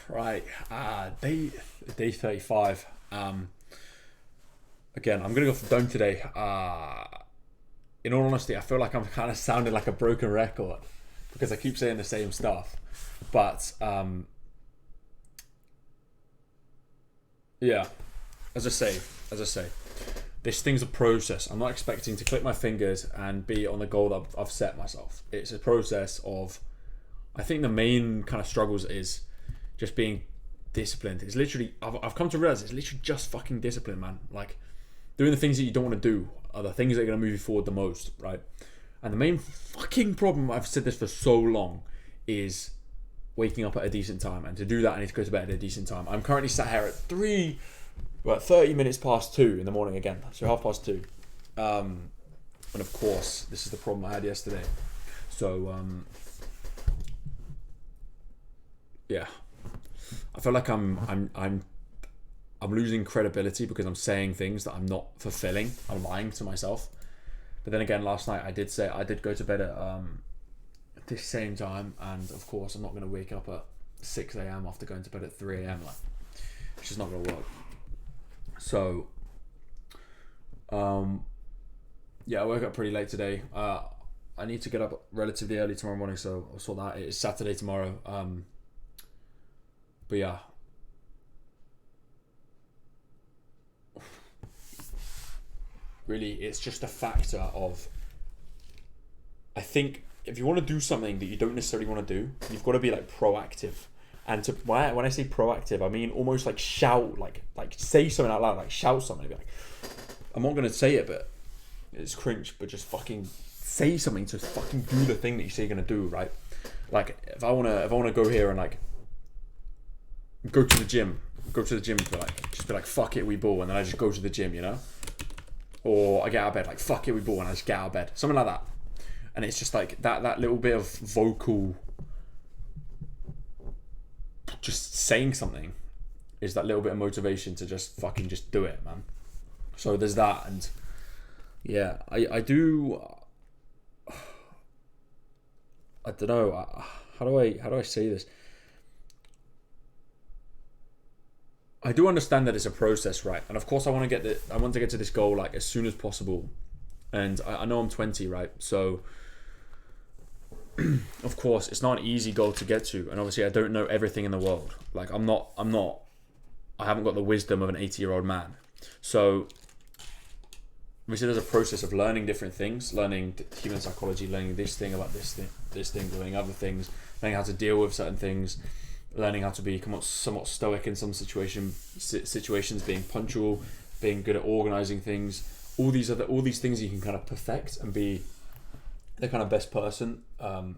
Right. Day 35. Again, I'm gonna go for dome today. In all honesty, I feel like I'm kind of sounding like a broken record because I keep saying the same stuff. But yeah, as I say, this thing's a process. I'm not expecting to click my fingers and be on the goal that I've set myself. It's a process of. I think the main kind of struggles is just being disciplined. It's literally, I've come to realize it's literally just fucking discipline, man. Like, doing the things that you don't want to do are the things that are going to move you forward the most, right? And the main fucking problem, I've said this for so long, is waking up at a decent time. And to do that, I need to go to bed at a decent time. I'm currently sat here at 30 minutes past 2 in the morning again. So 2:30. And of course, this is the problem I had yesterday. So, yeah, I feel like I'm losing credibility because I'm saying things that I'm not fulfilling. I'm lying to myself. But then again, last night I did go to bed at this same time, and of course I'm not going to wake up at 6 a.m. after going to bed at 3 a.m. Like, it's just not going to work. So, yeah, I woke up pretty late today. I need to get up relatively early tomorrow morning, so I'll sort that. It's Saturday tomorrow. But yeah, really, it's just a factor of, I think if you want to do something that you don't necessarily want to do, you've got to be like proactive. And when I say proactive, I mean almost like shout, like say something out loud, like shout something. Be like, I'm not gonna say it, but it's cringe. But just fucking say something to fucking do the thing that you say you're gonna do, right? Like if I wanna go here and like go to the gym and be like fuck it, we ball, and then I just go to the gym, you know? Or I get out of bed like fuck it, we ball, and I just get out of bed, something like that. And it's just like that little bit of vocal, just saying something is that little bit of motivation to just fucking just do it, man. So there's that. And yeah, I do, I don't know, how do I say this? I do understand that it's a process, right? And of course I want to get to this goal like as soon as possible. And I know I'm 20, right? So of course it's not an easy goal to get to, and obviously I don't know everything in the world. Like I haven't got the wisdom of an 80-year-old man. So obviously there's a process of learning different things, learning human psychology, learning this thing about this thing, learning other things, learning how to deal with certain things, learning how to be somewhat stoic in some situations, being punctual, being good at organizing things. All these things you can kind of perfect and be the kind of best person that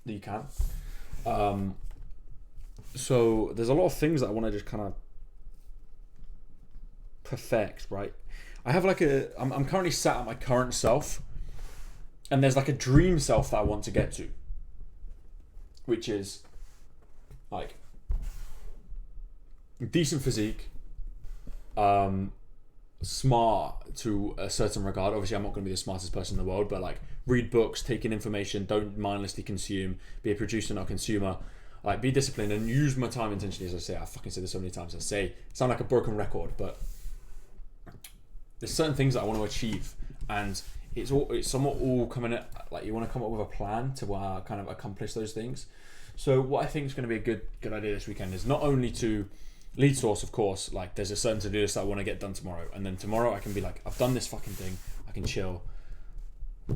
you can. So there's a lot of things that I want to just kind of perfect, right? I have like I'm currently sat at my current self, and there's like a dream self that I want to get to, which is like decent physique, smart to a certain regard. Obviously I'm not going to be the smartest person in the world, but like read books, take in information, don't mindlessly consume, be a producer, not a consumer, like be disciplined and use my time intentionally. As I say, I fucking said this so many times, sound like a broken record, but there's certain things that I want to achieve, and it's somewhat all coming at, like, you want to come up with a plan to kind of accomplish those things. So what I think is going to be a good idea this weekend is not only to lead source, of course, like there's a certain to-do list that I want to get done tomorrow, and then tomorrow I can be like, I've done this fucking thing, I can chill,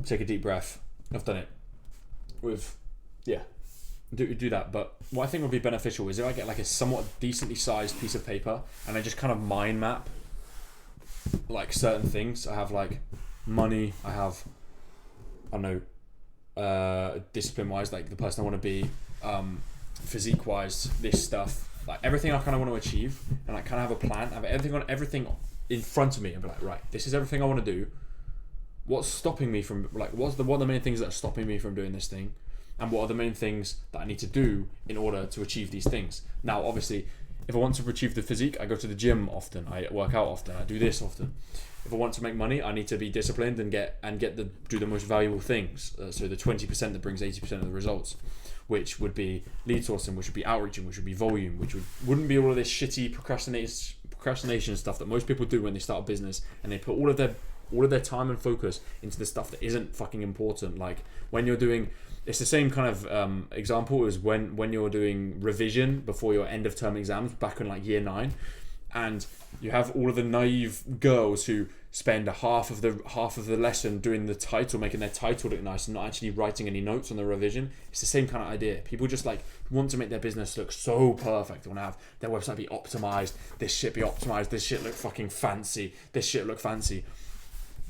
take a deep breath, I've done it with, yeah, do that. But what I think would be beneficial is if I get like a somewhat decently sized piece of paper and I just kind of mind map like certain things. I have like money, I have, I don't know, discipline wise, like the person I want to be, physique wise, this stuff, like everything I kind of want to achieve, and I kind of have a plan. I have everything in front of me, and be like, right, this is everything I want to do. What's stopping me from, like, what are the main things that are stopping me from doing this thing, and what are the main things that I need to do in order to achieve these things? Now, obviously, if I want to achieve the physique, I go to the gym often, I work out often, I do this often. If I want to make money, I need to be disciplined and do the most valuable things. So the 20% that brings 80% of the results. which would be lead sourcing, which would be outreaching, which would be volume, which wouldn't be all of this shitty procrastination stuff that most people do when they start a business, and they put all of their time and focus into the stuff that isn't fucking important. Like when you're doing, it's the same kind of example as when you're doing revision before your end of term exams back in like year 9, and you have all of the naive girls who spend half of the lesson doing the title, making their title look nice, and not actually writing any notes on the revision. It's the same kind of idea. People just like want to make their business look so perfect. They want to have their website be optimized, this shit be optimized, this shit look fucking fancy, this shit look fancy.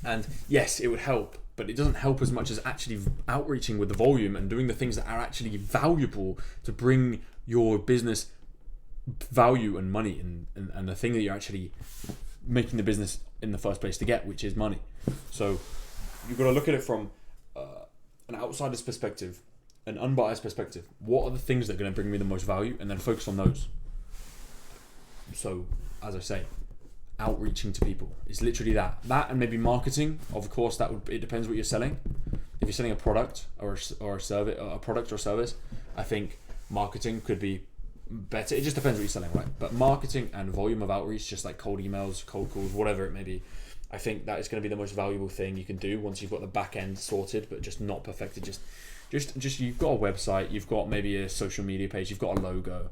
And yes, it would help, but it doesn't help as much as actually outreaching with the volume and doing the things that are actually valuable to bring your business value and money and the thing that you're actually making the business in the first place to get, which is money. So you've got to look at it from an outsider's perspective, an unbiased perspective. What are the things that are going to bring me the most value, and then focus on those. So as I say, outreaching to people is literally that and maybe marketing. Of course, it depends what you're selling. If you're selling a product or a service, I think marketing could be better. It just depends what you're selling, right? But marketing and volume of outreach, just like cold emails, cold calls, whatever it may be, I think that is going to be the most valuable thing you can do once you've got the back end sorted, but just not perfected. Just you've got a website, you've got maybe a social media page, you've got a logo.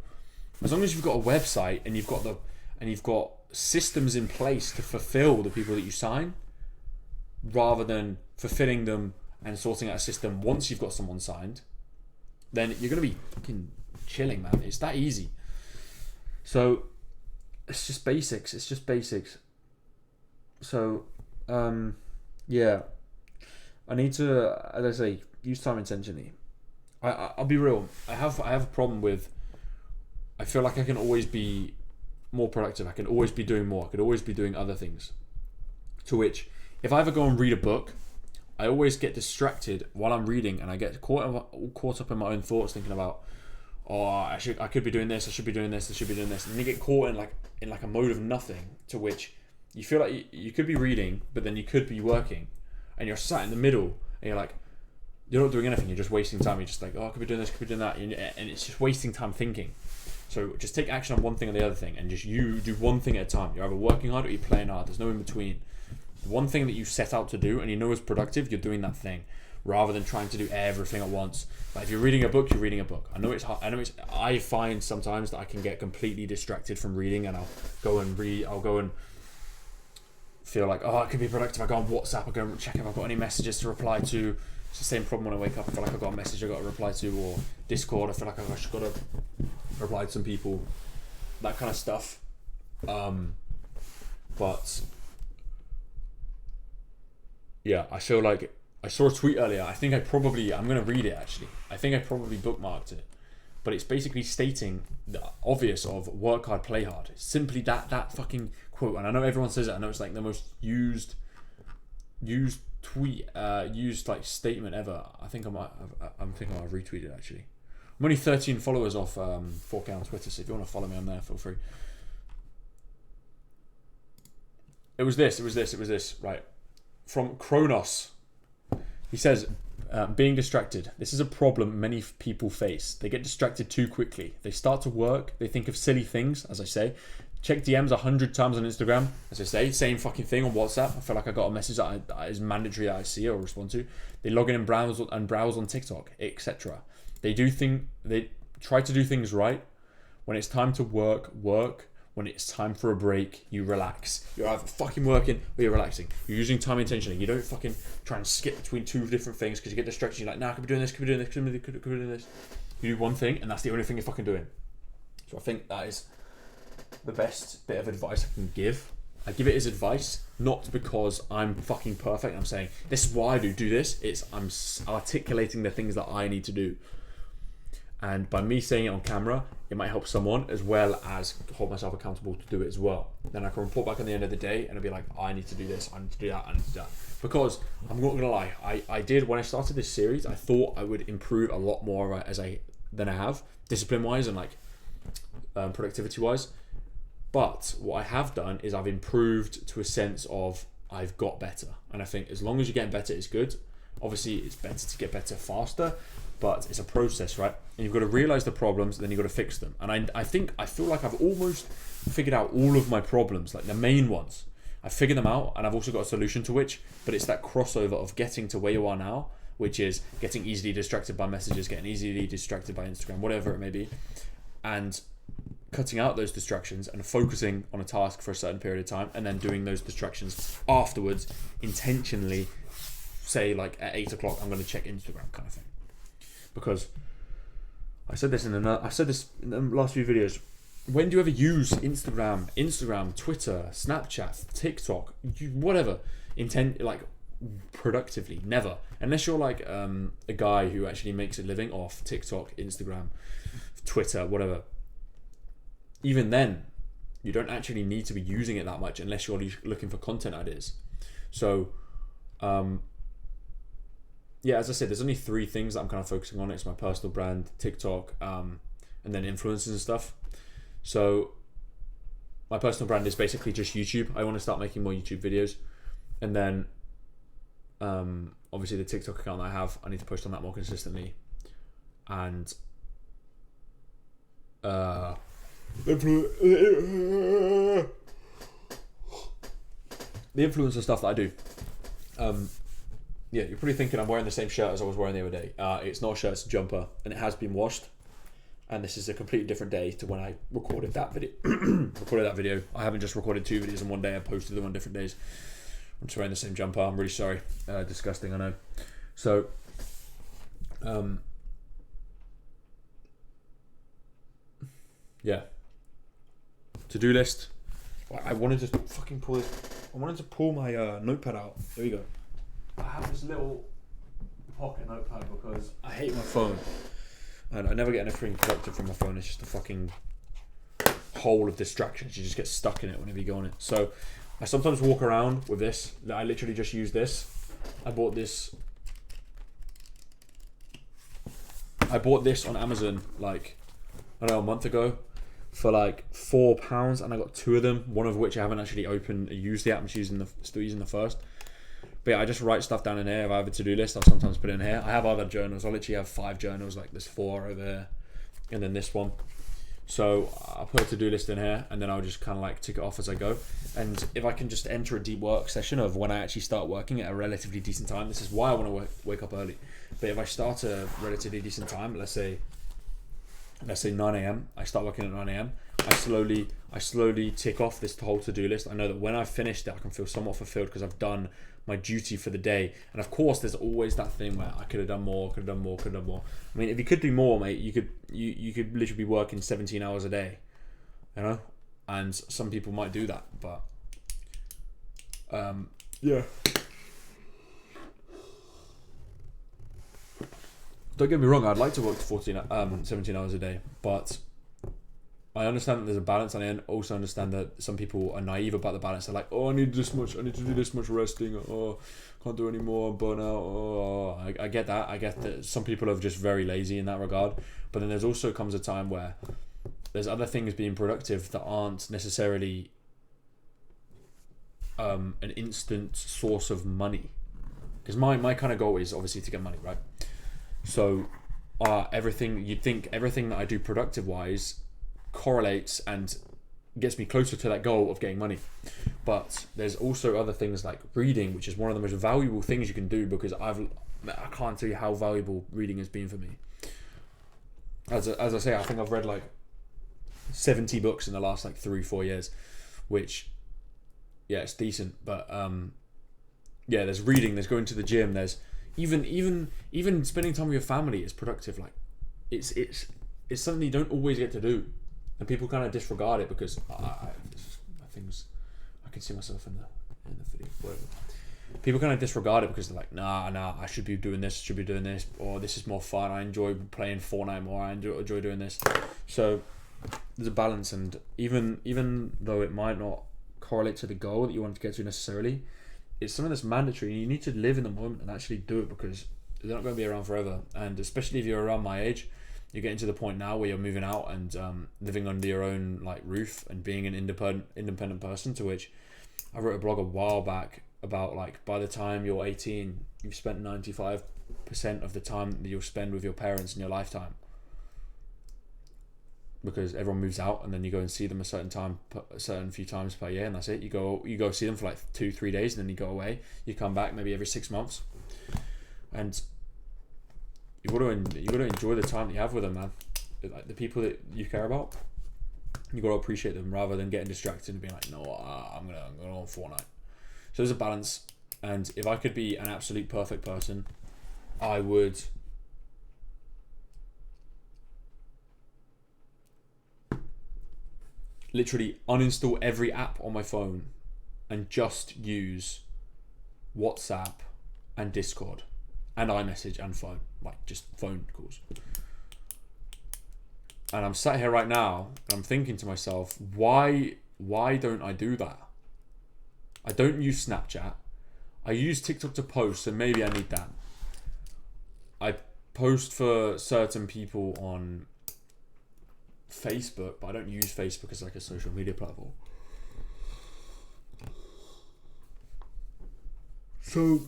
As long as you've got a website and you've got systems in place to fulfill the people that you sign, rather than fulfilling them and sorting out a system once you've got someone signed, then you're going to be fucking chilling, man. It's that easy. So it's just basics. So yeah, I need to, as I say, use time intentionally. I'll be real. I have a problem with, I feel like I can always be more productive. I can always be doing more. I could always be doing other things. To which, if I ever go and read a book, I always get distracted while I'm reading, and I get caught up in my own thoughts, thinking about, I could be doing this, I should be doing this, and you get caught in like a mode of nothing, to which you feel like you could be reading, but then you could be working, and you're sat in the middle, and you're like, you're not doing anything, you're just wasting time. You're just like, I could be doing this, could be doing that, and it's just wasting time thinking. So just take action on one thing or the other thing, and just you do one thing at a time. You're either working hard or you're playing hard. There's no in between. The one thing that you set out to do and you know is productive, you're doing that thing, rather than trying to do everything at once. Like if you're reading a book, you're reading a book. I know it's hard. I find sometimes that I can get completely distracted from reading, and I'll go and feel like, I could be productive. I go on WhatsApp, I go and check if I've got any messages to reply to. It's the same problem when I wake up. I feel like I've got a message I've got to reply to, or Discord, I feel like I've just got to reply to some people, that kind of stuff. But yeah, I feel like I saw a tweet earlier. I'm going to read it actually. I think I probably bookmarked it. But it's basically stating the obvious of work hard, play hard. It's simply that fucking quote. And I know everyone says it. I know it's like the most used tweet, used like statement ever. I'm thinking I've retweeted it actually. I'm only 13 followers off 4K on Twitter, so if you want to follow me on there, feel free. It was this, right? From Kronos. He says, being distracted. This is a problem many people face. They get distracted too quickly. They start to work, they think of silly things, as I say. Check DMs 100 times on Instagram, as I say. Same fucking thing on WhatsApp. I feel like I got a message that is mandatory that I see or respond to. They log in and browse on TikTok, etc. They try to do things right. When it's time to work. When it's time for a break, you relax. You're either fucking working or you're relaxing. You're using time intentionally. You don't fucking try and skip between two different things because you get distracted. You're like, I could be doing this, could be doing this. You do one thing and that's the only thing you're fucking doing. So I think that is the best bit of advice I can give. I give it as advice, not because I'm fucking perfect. I'm saying, this is what I do this. I'm articulating the things that I need to do. And by me saying it on camera, it might help someone as well as hold myself accountable to do it as well. Then I can report back at the end of the day and I'll be like, I need to do this, I need to do that, I need to do that. Because I'm not gonna lie, I did, when I started this series, I thought I would improve a lot more than I have, discipline wise and like productivity wise. But what I have done is I've improved to a sense of I've got better. And I think as long as you're getting better, it's good. Obviously, it's better to get better faster. but it's a process, right? And you've got to realize the problems, then you've got to fix them. And I feel like I've almost figured out all of my problems, like the main ones. I've figured them out, and I've also got a solution to which, but it's that crossover of getting to where you are now, which is getting easily distracted by messages, getting easily distracted by Instagram, whatever it may be, and cutting out those distractions and focusing on a task for a certain period of time, and then doing those distractions afterwards intentionally. Say like at 8 o'clock, I'm going to check Instagram, kind of thing. Because I said this in the last few videos. When do you ever use Instagram, Twitter, Snapchat, TikTok, whatever, productively? Never. Unless you're like a guy who actually makes a living off TikTok, Instagram, Twitter, whatever. Even then, you don't actually need to be using it that much unless you're looking for content ideas. So, yeah, as I said, there's only 3 things that I'm kind of focusing on. It's my personal brand, TikTok, and then influencers and stuff. So my personal brand is basically just YouTube. I want to start making more YouTube videos. And then obviously the TikTok account that I have, I need to post on that more consistently. And the influencer stuff that I do. Yeah, you're probably thinking I'm wearing the same shirt as I was wearing the other day. It's not a shirt, it's a jumper, and it has been washed. And this is a completely different day to when I recorded that video. I haven't just recorded 2 videos in one day. I posted them on different days. I'm just wearing the same jumper. I'm really sorry. Disgusting, I know. So, yeah. To-do list. I wanted to fucking pull this. I wanted to pull my notepad out. There we go. I have this little pocket notepad because I hate my phone. And I never get anything productive from my phone. It's just a fucking hole of distractions. You just get stuck in it whenever you go on it. So I sometimes walk around with this. I literally just use this. I bought this on Amazon like, I don't know, a month ago for like £4, and I got 2 of them. One of which I haven't actually opened or used yet. I'm still using the first. But yeah, I just write stuff down in here. If I have a to-do list, I'll sometimes put it in here. I have other journals. I literally have 5 journals. Like there's 4 over there, and then this one. So I'll put a to-do list in here, and then I'll just kind of like tick it off as I go. And if I can just enter a deep work session of when I actually start working at a relatively decent time, this is why I want to wake up early. But if I start a relatively decent time, let's say 9 a.m. I start working at 9 a.m. I slowly tick off this whole to-do list. I know that when I've finished it, I can feel somewhat fulfilled because I've done my duty for the day. And of course, there's always that thing where I could have done more. I mean, if you could do more, mate, you could literally be working 17 hours a day, you know. And some people might do that, but yeah. Don't get me wrong, I'd like to work 17 hours a day, but I understand that there's a balance, and I also understand that some people are naive about the balance. They're like, oh, I need to do this much resting, oh, can't do any more, burn out, oh. I get that. I get that some people are just very lazy in that regard, but then there's also comes a time where there's other things being productive that aren't necessarily an instant source of money. Because my kind of goal is obviously to get money, right? So everything that I do productive wise correlates and gets me closer to that goal of getting money. But there's also other things like reading, which is one of the most valuable things you can do, because I can't tell you how valuable reading has been for me. As I say, I think I've read like 70 books in the last like 3-4 years, which, yeah, it's decent. But yeah, there's reading, there's going to the gym, there's even spending time with your family is productive. Like it's something you don't always get to do, and people kind of disregard it because I can see myself in the video, whatever. People kind of disregard it because they're like, nah, I should be doing this, or this is more fun, I enjoy playing Fortnite more, I enjoy doing this. So there's a balance, and even though it might not correlate to the goal that you want to get to necessarily, it's something that's mandatory. You need to live in the moment and actually do it, because they're not going to be around forever. And especially if you're around my age, you're getting to the point now where you're moving out and living under your own like roof and being an independent person, to which I wrote a blog a while back about, like, by the time you're 18, you've spent 95% 5% of the time that you'll spend with your parents in your lifetime, because everyone moves out and then you go and see them a certain few times per year, and that's it. You go see them for like 2-3 days, and then you go away. You come back maybe every 6 months, and you got to enjoy the time that you have with them, man. Like the people that you care about, you got to appreciate them rather than getting distracted and being like, no, I'm gonna on Fortnite. So there's a balance, and if I could be an absolute perfect person, I would literally uninstall every app on my phone and just use WhatsApp and Discord and iMessage and phone, like just phone calls. And I'm sat here right now and I'm thinking to myself, why don't I do that? I don't use Snapchat. I use TikTok to post, so maybe I need that. I post for certain people on Facebook, but I don't use Facebook as like a social media platform. So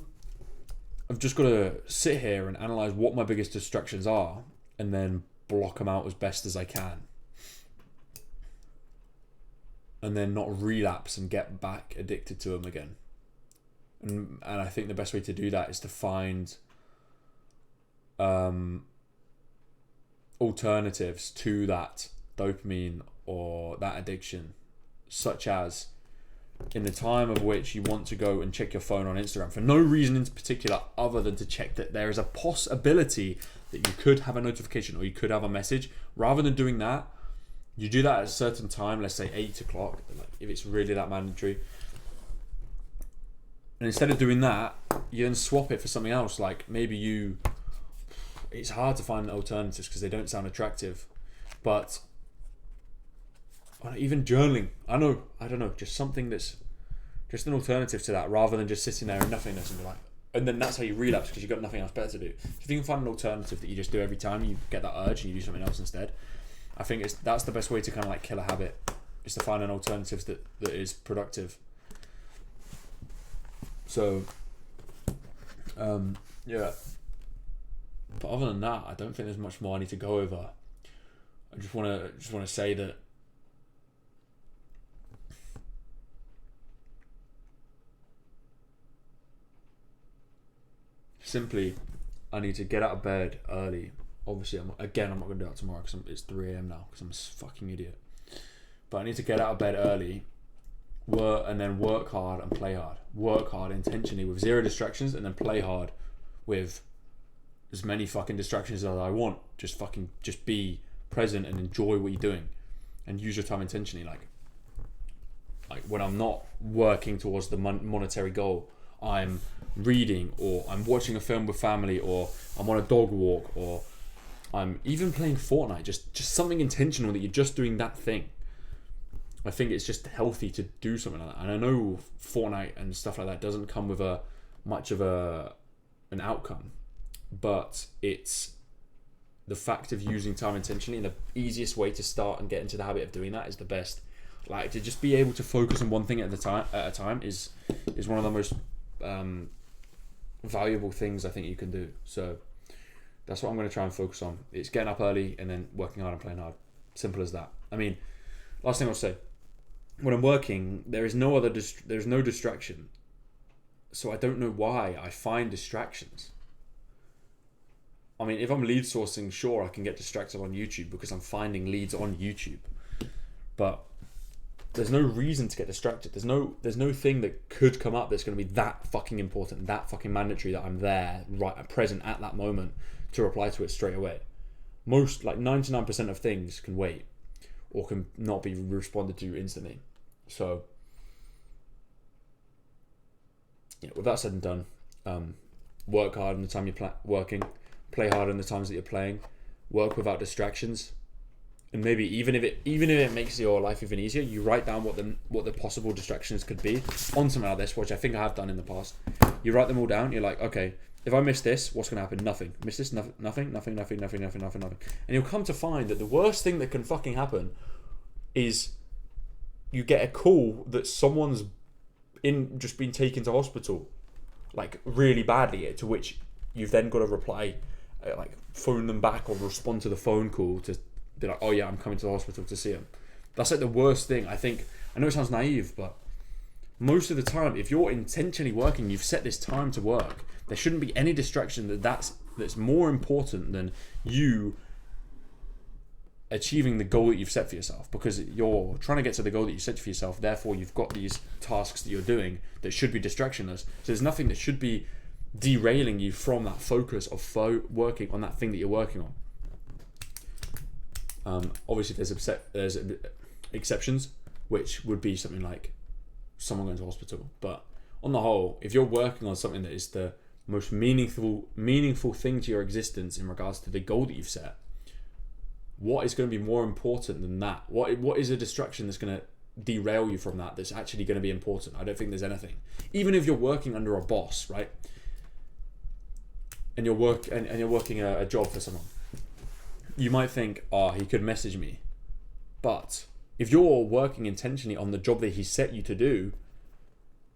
I've just got to sit here and analyze what my biggest distractions are, and then block them out as best as I can, and then not relapse and get back addicted to them again. And I think the best way to do that is to find alternatives to that dopamine or that addiction, such as in the time of which you want to go and check your phone on Instagram for no reason in particular other than to check that there is a possibility that you could have a notification or you could have a message. Rather than doing that, you do that at a certain time, let's say 8 o'clock, like if it's really that mandatory. And instead of doing that, you then swap it for something else. Like maybe it's hard to find alternatives because they don't sound attractive, but even journaling, I don't know, just something that's just an alternative to that, rather than just sitting there in nothingness and be like, and then that's how you relapse because you've got nothing else better to do. If you can find an alternative that you just do every time you get that urge and you do something else instead, I think that's the best way to kind of like kill a habit, is to find an alternative that is productive. So yeah, but other than that, I don't think there's much more I need to go over. I just want to say that simply, I need to get out of bed early. Obviously, I'm not going to do that tomorrow because it's 3 a.m. now because I'm a fucking idiot. But I need to get out of bed early, and then work hard and play hard. Work hard intentionally with zero distractions, and then play hard with as many fucking distractions as I want. Just be present and enjoy what you're doing, and use your time intentionally. Like when I'm not working towards the monetary goal, I'm reading, or I'm watching a film with family, or I'm on a dog walk, or I'm even playing Fortnite. Just something intentional that you're just doing that thing. I think it's just healthy to do something like that. And I know Fortnite and stuff like that doesn't come with much of an outcome, but it's the fact of using time intentionally, and the easiest way to start and get into the habit of doing that is the best. Like, to just be able to focus on one thing at a time is one of the most valuable things I think you can do. So that's what I'm going to try and focus on. It's getting up early and then working hard and playing hard. Simple as that. I mean, last thing I'll say, when I'm working, there's no distraction. So I don't know why I find distractions. I mean, if I'm lead sourcing, sure, I can get distracted on YouTube because I'm finding leads on YouTube. But there's no reason to get distracted. There's no thing that could come up that's going to be that fucking important, that fucking mandatory that I'm there, right, present at that moment to reply to it straight away. Most, like 99% of things can wait or can not be responded to instantly. So, yeah, with that said and done, work hard in the time you're working, play hard in the times that you're playing, work without distractions. And maybe even if it makes your life even easier, you write down what the possible distractions could be on something like this, which I think I have done in the past. You write them all down. You're like, okay, if I miss this, what's going to happen? Nothing. Miss this, nothing. And you'll come to find that the worst thing that can fucking happen is you get a call that someone's just been taken to hospital, like really badly, to which you've then got to reply, like phone them back or respond to the phone call to be like, oh yeah, I'm coming to the hospital to see him. That's like the worst thing. I think, I know it sounds naive, but most of the time, if you're intentionally working, you've set this time to work, there shouldn't be any distraction that's more important than you achieving the goal that you've set for yourself, because you're trying to get to the goal that you set for yourself. Therefore, you've got these tasks that you're doing that should be distractionless. So there's nothing that should be derailing you from that focus of working on that thing that you're working on. Obviously, there's exceptions, which would be something like someone going to hospital. But on the whole, if you're working on something that is the most meaningful thing to your existence in regards to the goal that you've set, what is going to be more important than that? What is a distraction that's going to derail you from that, that's actually going to be important? I don't think there's anything. Even if you're working under a boss, right? And you're working a job for someone, you might think, oh, he could message me. But if you're working intentionally on the job that he set you to do,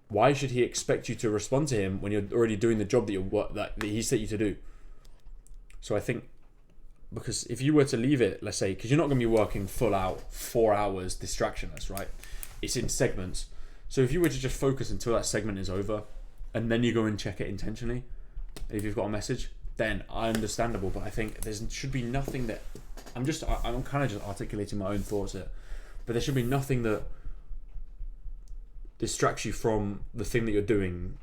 why should he expect you to respond to him when you're already doing the job that he set you to do? So I think, because if you were to leave it, let's say, because you're not going to be working full out 4 hours distractionless, right? It's in segments. So if you were to just focus until that segment is over, and then you go and check it intentionally, if you've got a message, then understandable. But I think there should be nothing that I'm kind of just articulating my own thoughts here, but there should be nothing that distracts you from the thing that you're doing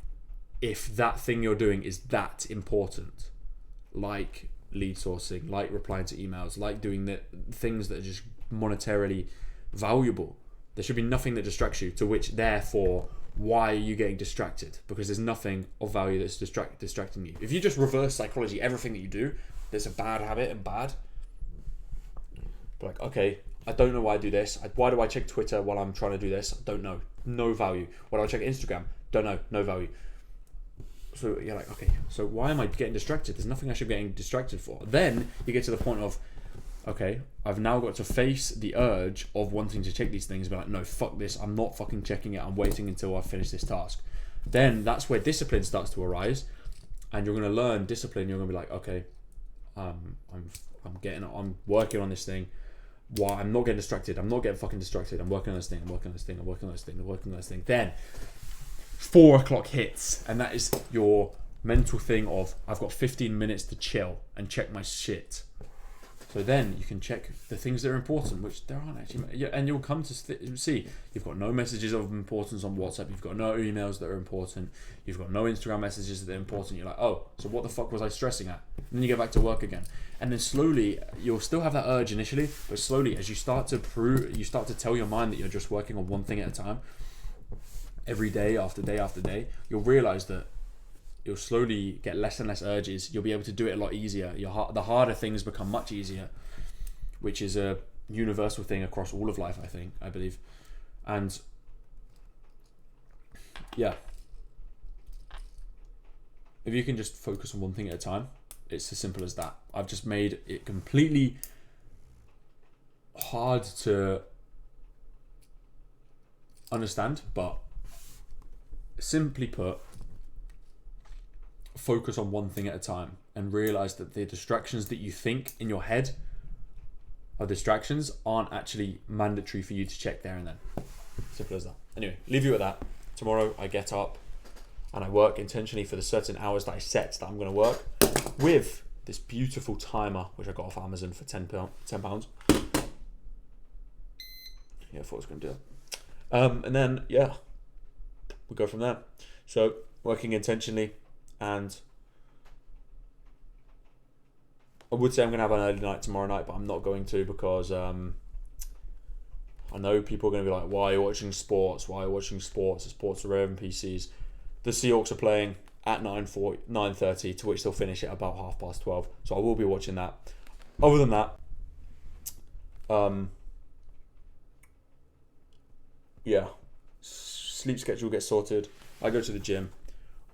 if that thing you're doing is that important, like lead sourcing, like replying to emails, like doing the things that are just monetarily valuable. There should be nothing that distracts you, to which therefore why are you getting distracted? Because there's nothing of value that's distracting you. If you just reverse psychology, everything that you do that's a bad habit and bad, like, okay, I don't know why I do this. Why do I check Twitter while I'm trying to do this? I don't know. No value. Why do I check Instagram? Don't know. No value. So you're like, okay, so why am I getting distracted? There's nothing I should be getting distracted for. Then you get to the point of, okay, I've now got to face the urge of wanting to check these things, but like, no, fuck this. I'm not fucking checking it. I'm waiting until I finish this task. Then that's where discipline starts to arise, and you're going to learn discipline. You're going to be like, okay, I'm working on this thing. Why I'm not getting distracted? I'm not getting fucking distracted. I'm working on this thing. I'm working on this thing. I'm working on this thing. I'm working on this thing. Then 4 o'clock hits, and that is your mental thing of, I've got 15 minutes to chill and check my shit. So then you can check the things that are important, which there aren't actually. Yeah, and you'll come to see you've got no messages of importance on WhatsApp. You've got no emails that are important. You've got no Instagram messages that are important. You're like, oh, so what the fuck was I stressing at? And then you get back to work again. And then slowly, you'll still have that urge initially, but slowly, as you start to tell your mind that you're just working on one thing at a time, every day after day after day, you'll realize that you'll slowly get less and less urges. You'll be able to do it a lot easier. The harder things become much easier, which is a universal thing across all of life, I believe. And yeah, if you can just focus on one thing at a time, it's as simple as that. I've just made it completely hard to understand, but simply put, focus on one thing at a time and realize that the distractions that you think in your head are distractions aren't actually mandatory for you to check there and then. Simple as that. Anyway, leave you with that. Tomorrow I get up and I work intentionally for the certain hours that I set that I'm going to work with this beautiful timer, which I got off Amazon for £10. Yeah, I thought I was going to do that. And then, yeah, we'll go from there. So, working intentionally, and I would say I'm going to have an early night tomorrow night, but I'm not going to, because I know people are going to be like, why are you watching sports? Why are you watching sports? The sports are rare in PCs. The Seahawks are playing at 9:30, to which they'll finish at about 12:30. So I will be watching that. Other than that, yeah, sleep schedule gets sorted. I go to the gym.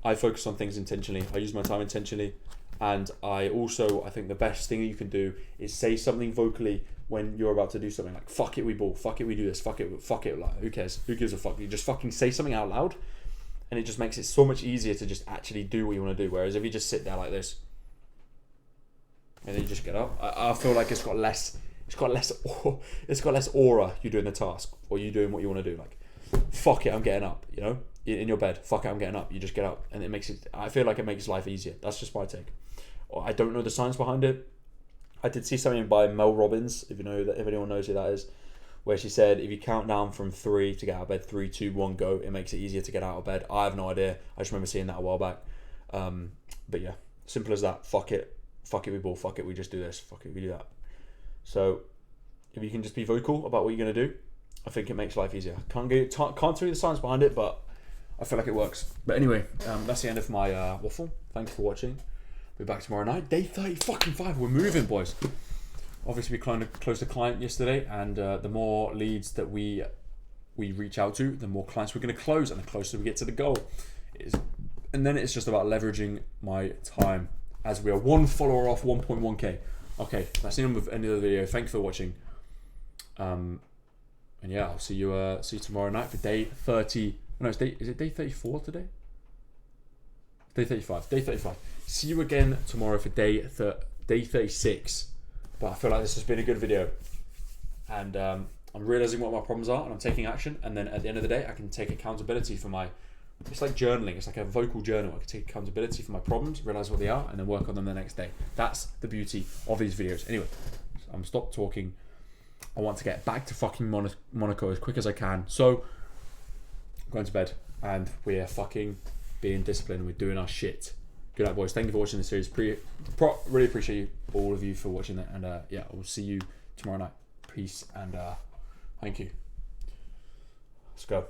I focus on things intentionally. I use my time intentionally. And I think the best thing that you can do is say something vocally when you're about to do something, like, fuck it, we ball, fuck it, we do this, fuck it, like, who cares? Who gives a fuck? You just fucking say something out loud, and it just makes it so much easier to just actually do what you want to do. Whereas if you just sit there like this and then you just get up, I feel like it's got less aura you doing the task or you doing what you want to do. Like, fuck it, I'm getting up, you know, in your bed, fuck it, I'm getting up. You just get up, and it makes it, I feel like it makes life easier. That's just my take. I don't know the science behind it. I did see something by Mel Robbins, if anyone knows who that is, where she said if you count down from 3 to get out of bed, 3, 2, 1, go, it makes it easier to get out of bed. I have no idea. I just remember seeing that a while back. But yeah, simple as that. Fuck it, we ball. Fuck it, we just do this. Fuck it, we do that. So if you can just be vocal about what you're gonna do, I think it makes life easier. Can't tell you the science behind it, but I feel like it works. But anyway, that's the end of my waffle. Thanks for watching. We'll be back tomorrow night. Day 35. We're moving, boys. Obviously, we closed a client yesterday, and the more leads that we reach out to, the more clients we're going to close, and the closer we get to the goal. And then it's just about leveraging my time, as we are one follower off 1.1k. Okay, that's the end of the video. Thanks for watching. And yeah, I'll see you tomorrow night for day 30. No, is it day 34 today? Day 35. Day 35. See you again tomorrow for day 36. But I feel like this has been a good video, and I'm realizing what my problems are, and I'm taking action. And then at the end of the day, I can take accountability for my. It's like journaling. It's like a vocal journal. I can take accountability for my problems, realize what they are, and then work on them the next day. That's the beauty of these videos. Anyway, I'm stopped talking. I want to get back to fucking Monaco as quick as I can. So I'm going to bed, and we're fucking being disciplined. We're doing our shit. Good night, boys. Thank you for watching this series. Really appreciate all of you for watching it. And yeah, I will see you tomorrow night. Peace and thank you. Let's go.